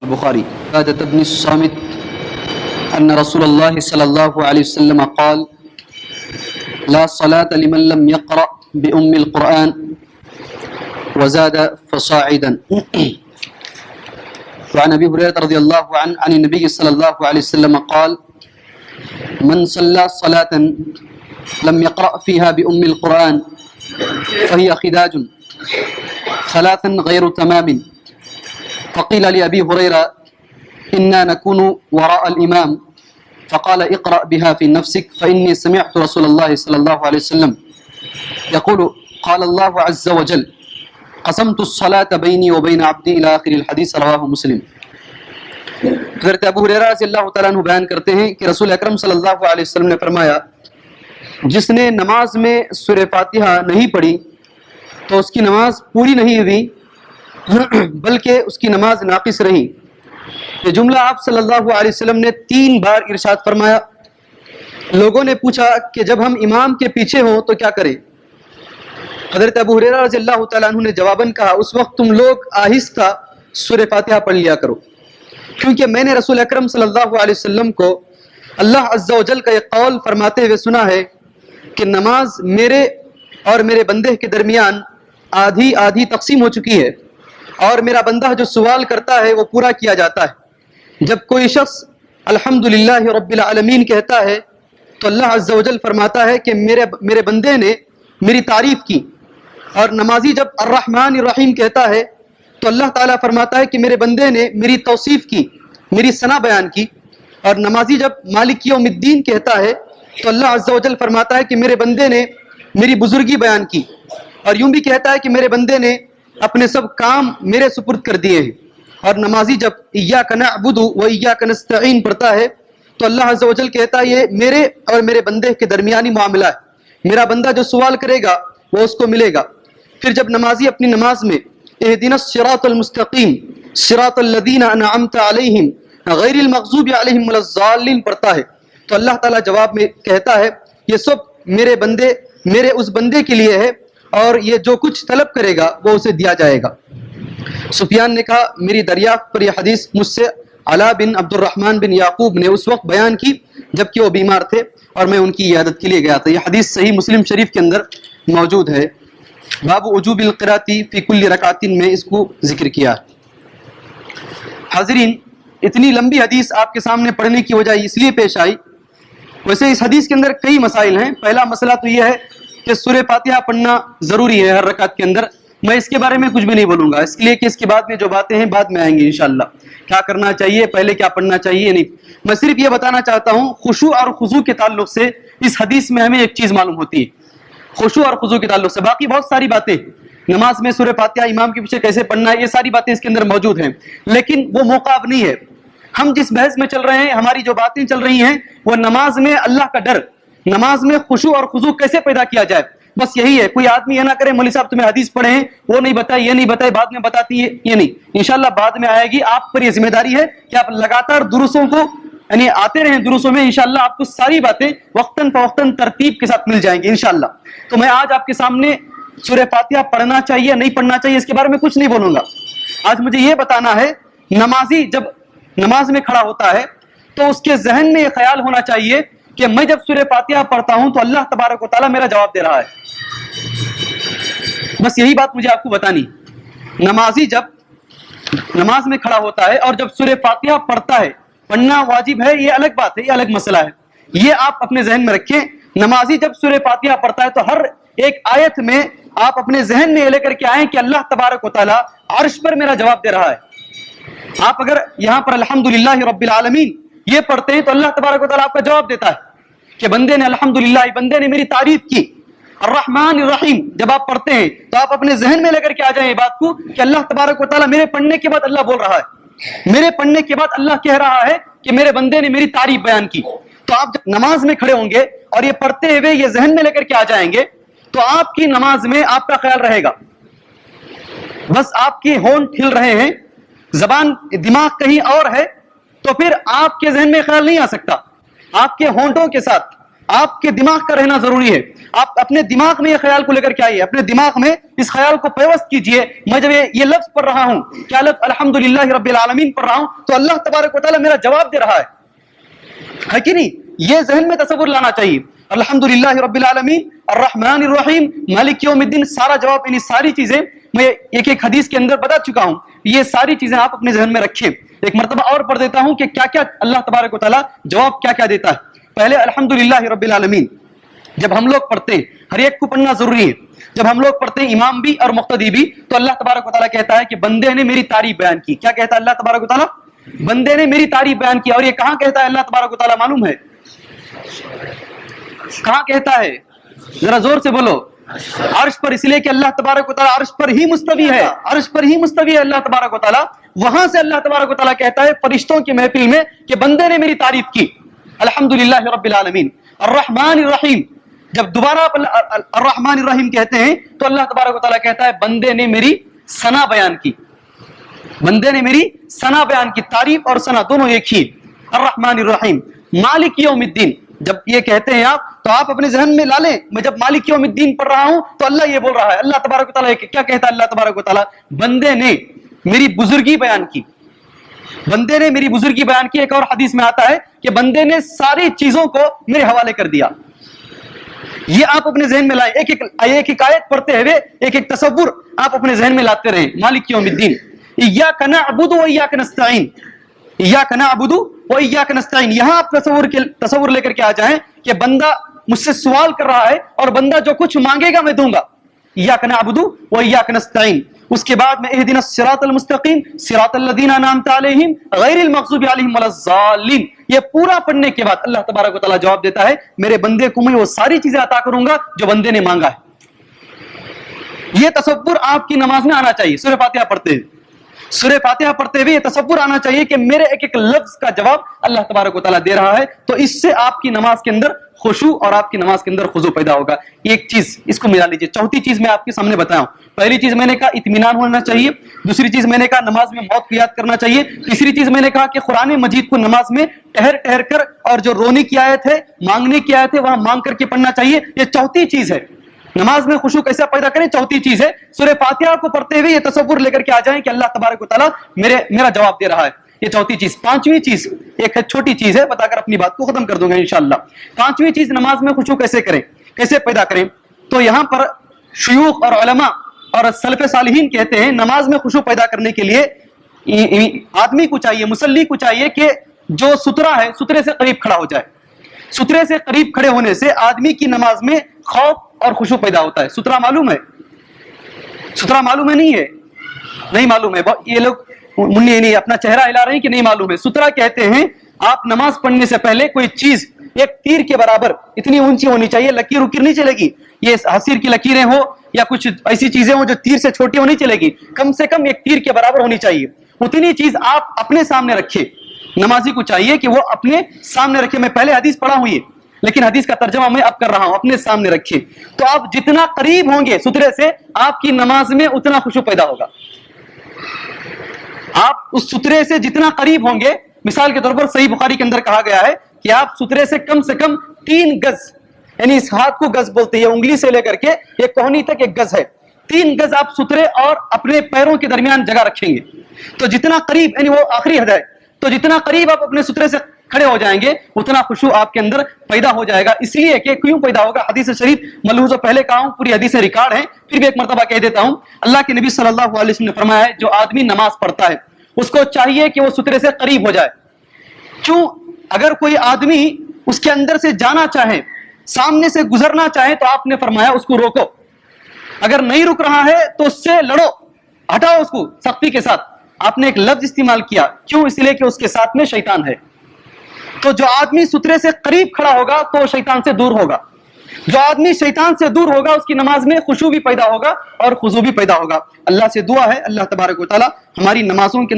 البخاري عبادة بن الصامت أن رسول الله صلى الله عليه وسلم قال لا صلاة لمن لم يقرأ بأم القرآن وزاد فصاعدا. وعن أبي هريرة رضي الله عنه عن النبي صلى الله عليه وسلم قال من صلى صلاة لم يقرأ فيها بأم القرآن فهي خداج ثلاثا غير تمام. فقيل لأبي هريرة إنا نكون وراء الإمام فقال اقرأ بها في نفسك فإني سمعت رسول الله صلى الله عليه وسلم يقول قال الله عز وجل قسمت الصلاة بيني وبين عبدي إلى آخر الحديث رواه مسلم. حضرت ابو ہریرہ رضی اللہ تعالیٰ عنہ بیان کرتے ہیں کہ رسول اکرم صلی اللہ علیہ وسلم نے فرمایا جس نے نماز میں سورہ فاتحہ نہیں پڑھی تو اس کی نماز پوری نہیں ہوئی بلکہ اس کی نماز ناقص رہی. یہ جملہ آپ صلی اللہ علیہ وسلم نے 3 بار ارشاد فرمایا. لوگوں نے پوچھا کہ جب ہم امام کے پیچھے ہوں تو کیا کریں؟ حضرت ابو ہریرہ رضی اللہ تعالیٰ عنہ نے جواباً کہا اس وقت تم لوگ آہستہ سورہ فاتحہ پڑھ لیا کرو، کیونکہ میں نے رسول اکرم صلی اللہ علیہ وسلم کو اللہ عز و جل کا یہ قول فرماتے ہوئے سنا ہے کہ نماز میرے اور میرے بندے کے درمیان آدھی آدھی تقسیم ہو چکی ہے اور میرا بندہ جو سوال کرتا ہے وہ پورا کیا جاتا ہے. جب کوئی شخص الحمدللہ رب العالمین کہتا ہے تو اللہ عز و جل فرماتا ہے کہ میرے بندے نے میری تعریف کی، اور نمازی جب الرحمن الرحیم کہتا ہے تو اللہ تعالیٰ فرماتا ہے کہ میرے بندے نے میری توصیف کی، میری ثنا بیان کی. اور نمازی جب مالک یوم الدین کہتا ہے تو اللہ عز و جل فرماتا ہے کہ میرے بندے نے میری بزرگی بیان کی. اور یوں بھی کہتا ہے کہ میرے بندے نے اپنے سب کام میرے سپرد کر دیے ہیں. اور نمازی جب ایاک نعبد و ایاک نستعین پڑھتا ہے تو اللہ عز و جل کہتا ہے یہ میرے اور میرے بندے کے درمیانی معاملہ ہے، میرا بندہ جو سوال کرے گا وہ اس کو ملے گا. پھر جب نمازی اپنی نماز میں اہدنا الصراط المستقیم صراط الذین انعمت علیہم غیر المغضوب علیہم ولا الضالین پڑھتا ہے تو اللہ تعالیٰ جواب میں کہتا ہے یہ سب میرے اس بندے کے لیے ہے اور یہ جو کچھ طلب کرے گا وہ اسے دیا جائے گا. سفیان نے کہا میری دریافت پر یہ حدیث مجھ سے علا بن عبد الرحمن بن یعقوب نے اس وقت بیان کی جبکہ وہ بیمار تھے اور میں ان کی عیادت کے لیے گیا تھا. یہ حدیث صحیح مسلم شریف کے اندر موجود ہے. باب وجوب القراءۃ فی کل رکعۃ میں اس کو ذکر کیا. حاضرین اتنی لمبی حدیث آپ کے سامنے پڑھنے کی وجہ اس لیے پیش آئی. ویسے اس حدیث کے اندر کئی مسائل ہیں. پہلا مسئلہ تو یہ ہے کہ سورہ فاتحہ پڑھنا ضروری ہے ہر رکعت کے اندر. میں اس کے بارے میں کچھ بھی نہیں بولوں گا اس لیے کہ اس کے بعد میں جو باتیں ہیں بعد میں آئیں گی انشاءاللہ. کیا کرنا چاہیے، پہلے کیا پڑھنا چاہیے نہیں. میں صرف یہ بتانا چاہتا ہوں خشوع اور خضوع کے تعلق سے اس حدیث میں ہمیں ایک چیز معلوم ہوتی ہے. خشوع اور خضوع کے تعلق سے باقی بہت ساری باتیں نماز میں سورہ فاتحہ امام کے پیچھے کیسے پڑھنا ہے یہ ساری باتیں اس کے اندر موجود ہیں، لیکن وہ موقع اب نہیں ہے. ہم جس بحث میں چل رہے ہیں، ہماری جو باتیں چل رہی ہیں وہ نماز میں اللہ کا ڈر، نماز میں خشوع اور خضوع کیسے پیدا کیا جائے، بس یہی ہے. کوئی آدمی یہ نہ کرے مولوی صاحب تمہیں حدیث پڑھے ہیں وہ نہیں بتائے یہ نہیں بتائے بعد میں بتاتی ہے، یہ نہیں. انشاءاللہ بعد میں آئے گی. آپ پر یہ ذمہ داری ہے کہ آپ لگاتار دروسوں کو یعنی آتے رہیں دروسوں میں. انشاءاللہ آپ کو ساری باتیں وقتاً فوقتاً ترتیب کے ساتھ مل جائیں گی انشاءاللہ. تو میں آج آپ کے سامنے سورہ فاتحہ پڑھنا چاہیے نہیں پڑھنا چاہیے اس کے بارے میں کچھ نہیں بولوں گا. آج مجھے یہ بتانا ہے نمازی جب نماز میں کھڑا ہوتا ہے تو اس کے ذہن میں یہ خیال ہونا چاہیے کہ میں جب سورہ فاتحہ پڑھتا ہوں تو اللہ تبارک و تعالیٰ میرا جواب دے رہا ہے. بس یہی بات مجھے آپ کو بتانی. نمازی جب نماز میں کھڑا ہوتا ہے اور جب سورہ فاتحہ پڑھتا ہے، پڑھنا واجب ہے یہ الگ بات ہے، یہ الگ مسئلہ ہے، یہ آپ اپنے ذہن میں رکھیں. نمازی جب سورہ فاتحہ پڑھتا ہے تو ہر ایک آیت میں آپ اپنے ذہن میں یہ لے کر کے آئیں کہ اللہ تبارک و تعالیٰ عرش پر میرا جواب دے رہا ہے. آپ اگر یہاں پر الحمدللہ رب العالمین یہ پڑھتے ہیں تو اللہ تبارک و تعالیٰ آپ کا جواب دیتا ہے کہ بندے نے الحمدللہ، بندے نے میری تعریف کی. الرحمن الرحیم جب آپ پڑھتے ہیں تو آپ اپنے ذہن میں لے کر کے آ جائیں یہ بات کو کہ اللہ تبارک و تعالیٰ میرے پڑھنے کے بعد اللہ بول رہا ہے، میرے پڑھنے کے بعد اللہ کہہ رہا ہے کہ میرے بندے نے میری تعریف بیان کی. تو آپ جب نماز میں کھڑے ہوں گے اور یہ پڑھتے ہوئے یہ ذہن میں لے کر کے آ جائیں گے تو آپ کی نماز میں آپ کا خیال رہے گا. بس آپ کی ہونٹ ہل رہے ہیں، زبان دماغ کہیں اور ہے، تو پھر آپ کے ذہن میں خیال نہیں آ سکتا. آپ کے ہونٹوں کے ساتھ آپ کے دماغ کا رہنا ضروری ہے. آپ اپنے دماغ میں یہ خیال کو لے کر کے آئیے, اپنے دماغ میں اس خیال کو پیوست کیجئے, میں جب یہ لفظ پڑھ رہا ہوں, کیا لفظ الحمدللہ رب العالمین پڑھ رہا ہوں, تو اللہ تبارک و تعالیٰ میرا جواب دے رہا ہے کہ نہیں؟ یہ ذہن میں تصور لانا چاہیے. الحمدللہ رب العالمین الرحمن الرحیم مالک یوم الدین, سارا جواب, یعنی ساری چیزیں میں ایک ایک حدیث کے اندر بتا چکا ہوں. یہ ساری چیزیں آپ اپنے ذہن میں رکھیں. ایک مرتبہ اور پڑھ دیتا ہوں کہ کیا کیا اللہ تبارک و تعالیٰ جواب کیا کیا دیتا ہے. پہلے الحمدللہ رب العالمین جب ہم لوگ پڑھتے ہیں, ہر ایک کو پڑھنا ضروری ہے. جب ہم لوگ پڑھتے ہیں امام بھی اور مقتدی بھی, تو اللہ تبارک و تعالیٰ کہتا ہے کہ بندے نے میری تعریف بیان کی. کیا کہتا ہے اللہ تبارک و تعالیٰ؟ بندے نے میری تعریف بیان کی. اور یہ کہاں کہتا ہے اللہ تبارک و تعالیٰ معلوم ہے؟ کہاں کہتا ہے؟ ذرا زور سے بولو. عرش پر, اس لیے کہ اللہ تبارک و تعالیٰ عرش پر ہی مستوی ہے, عرش پر ہی مستوی ہے اللہ تبارک و تعالیٰ. وہاں سے اللہ تبارک و تعالیٰ کہتا ہے فرشتوں کی محفل میں کہ بندے نے میری تعریف کی. الحمدللہ رب العالمین الرحمن الرحیم, جب دوبارہ آپ الرحمن الرحیم کہتے ہیں تو اللہ تبارک و تعالیٰ کہتا ہے بندے نے میری ثنا بیان کی. بندے نے میری ثنا بیان کی. تعریف اور ثنا دونوں ایک ہی. الرحمن الرحیم مالک یوم الدین, جب یہ کہتے ہیں آپ, تو آپ اپنے ذہن میں لا لیں, میں جب مالک یوم الدین پڑھ رہا ہوں تو اللہ یہ بول رہا ہے. اللہ تبارک و تعالیٰ کیا کہتا ہے؟ اللہ تبارک و تعالیٰ بندے نے میری بزرگی بیان کی. بندے نے میری بزرگی بیان کی. ایک اور حدیث میں آتا ہے کہ بندے نے ساری چیزوں کو میرے حوالے کر دیا. یہ آپ اپنے ذہن میں لائیں. ایک ایک آیت پڑھتے ہوئے ایک ایک تصور آپ اپنے ذہن میں لاتے رہیں. مالک یوم الدین ایاک نعبد و ایاک نستعین, ایاک نعبد و ایاک نستعین. یہاں آپ تصور لے کر کے آ جائیں کہ بندہ مجھ سے سوال کر رہا ہے اور بندہ جو کچھ مانگے گا میں دوں گا. ایاک نعبد و ایاک نستعین. اس کے بعد میں اہدنا الصراط المستقیم صراط الذین انعمت علیہم غیر المغضوب علیہم ولا الضالین. یہ پورا پڑھنے کے بعد اللہ تبارک و تعالیٰ جواب دیتا ہے میرے بندے کو میں وہ ساری چیزیں عطا کروں گا جو بندے نے مانگا ہے. یہ تصور آپ کی نماز میں آنا چاہیے. سورہ فاتحہ پڑھتے ہیں, سورہ فاتحہ پڑھتے ہوئے یہ تصور آنا چاہیے کہ میرے ایک ایک لفظ کا جواب اللہ تبارک و تعالیٰ دے رہا ہے. تو اس سے آپ کی نماز کے اندر خشوع اور آپ کی نماز کے اندر خضوع پیدا ہوگا. ایک چیز اس کو ملا لیجیے. چوتھی چیز میں آپ کے سامنے بتایا ہوں. پہلی چیز میں نے کہا اطمینان ہونا چاہیے. دوسری چیز میں نے کہا نماز میں موت کو یاد کرنا چاہیے. تیسری چیز میں نے کہا کہ قرآن مجید کو نماز میں ٹھہر ٹھہر کر, اور جو رونے کی آیت ہے, مانگنے کی آیت ہے, وہاں مانگ کر کے پڑھنا چاہیے. یہ چوتھی چیز ہے. نماز میں خشوع کیسا پیدا کریں, چوتھی چیز ہے. سورہ فاتحہ کو پڑھتے ہوئے یہ تصور لے کر کے آ جائیں کہ اللہ تبارک و تعالیٰ میرا جواب دے رہا ہے. یہ چوتھی چیز. پانچویں چیز ایک چھوٹی چیز ہے, بتا کر اپنی بات کو ختم کر دوں گا انشاءاللہ. پانچویں چیز نماز میں خشوع کیسے کریں, کیسے پیدا کریں. تو یہاں پر شیوخ اور علماء اور سلف صالحین کہتے ہیں نماز میں خشوع پیدا کرنے کے لیے آدمی کو چاہیے, مصلی کو چاہیے کہ جو سترہ ہے سترے سے قریب کھڑا ہو جائے. سترے سے قریب کھڑے ہونے سے آدمی کی نماز میں خوف اور خشوع پیدا ہوتا ہے. سترہ معلوم ہے؟ سترہ معلوم ہے؟ نہیں ہے, نہیں معلوم ہے. یہ لوگ منی نہیں اپنا چہرہ ہلا رہے ہیں کہ نہیں معلوم ہے. سترہ کہتے ہیں آپ نماز پڑھنے سے پہلے کوئی چیز ایک تیر کے برابر اتنی اونچی ہونی چاہیے. لکیر وکیر نہیں چلے گی. یہ حصیر کی لکیریں ہو یا کچھ ایسی چیزیں ہوں جو تیر سے چھوٹی ہو نہیں چلے گی. کم سے کم ایک تیر کے برابر ہونی چاہیے. اتنی چیز آپ اپنے سامنے رکھے. نمازی کو چاہیے کہ وہ اپنے سامنے رکھے. میں پہلے حدیث پڑھا ہوں یہ, لیکن حدیث کا ترجمہ میں اب کر رہا ہوں. اپنے سامنے رکھے. تو آپ جتنا قریب ہوں گے سترے سے, آپ کی نماز میں اتنا خشوع پیدا ہوگا. آپ اس سترے سے جتنا قریب ہوں گے, مثال کے طور پر صحیح بخاری کے اندر کہا گیا ہے کہ آپ سترے سے کم 3 گز, یعنی اس ہاتھ کو گز بولتے ہیں, انگلی سے لے کر کے یہ کوہنی تک 1 گز ہے. 3 گز آپ سترے اور اپنے پیروں کے درمیان جگہ رکھیں گے. تو جتنا قریب, یعنی وہ آخری حد ہے, تو جتنا قریب آپ اپنے سترے سے کھڑے ہو جائیں گے اتنا خشوع آپ کے اندر پیدا ہو جائے گا. اس لیے کہ کیوں پیدا ہوگا, حدیث شریف ملحوظ و پہلے کہا ہوں, پوری حدیث ریکارڈ ہیں, پھر بھی ایک مرتبہ کہہ دیتا ہوں. اللہ کے نبی صلی اللہ علیہ وسلم نے فرمایا ہے جو آدمی نماز پڑھتا ہے اس کو چاہیے کہ وہ سترے سے قریب ہو جائے. کیوں؟ اگر کوئی آدمی اس کے اندر سے جانا چاہے, سامنے سے گزرنا چاہے, تو آپ نے فرمایا اس کو روکو. اگر نہیں رک رہا ہے تو اس سے لڑو, ہٹاؤ اس کو سختی کے ساتھ. آپ نے ایک لفظ استعمال کیا, کیوں؟ اس لیے کہ اس کے ساتھ میں شیطان ہے. تو جو آدمی سترے سے قریب کھڑا ہوگا تو شیطان سے دور ہوگا. جو آدمی شیطان سے دور ہوگا اس کی نماز میں خشوع بھی پیدا ہوگا اور خضوع بھی پیدا ہوگا. اللہ سے دعا ہے اللہ تبارک و تعالی ہماری نمازوں کے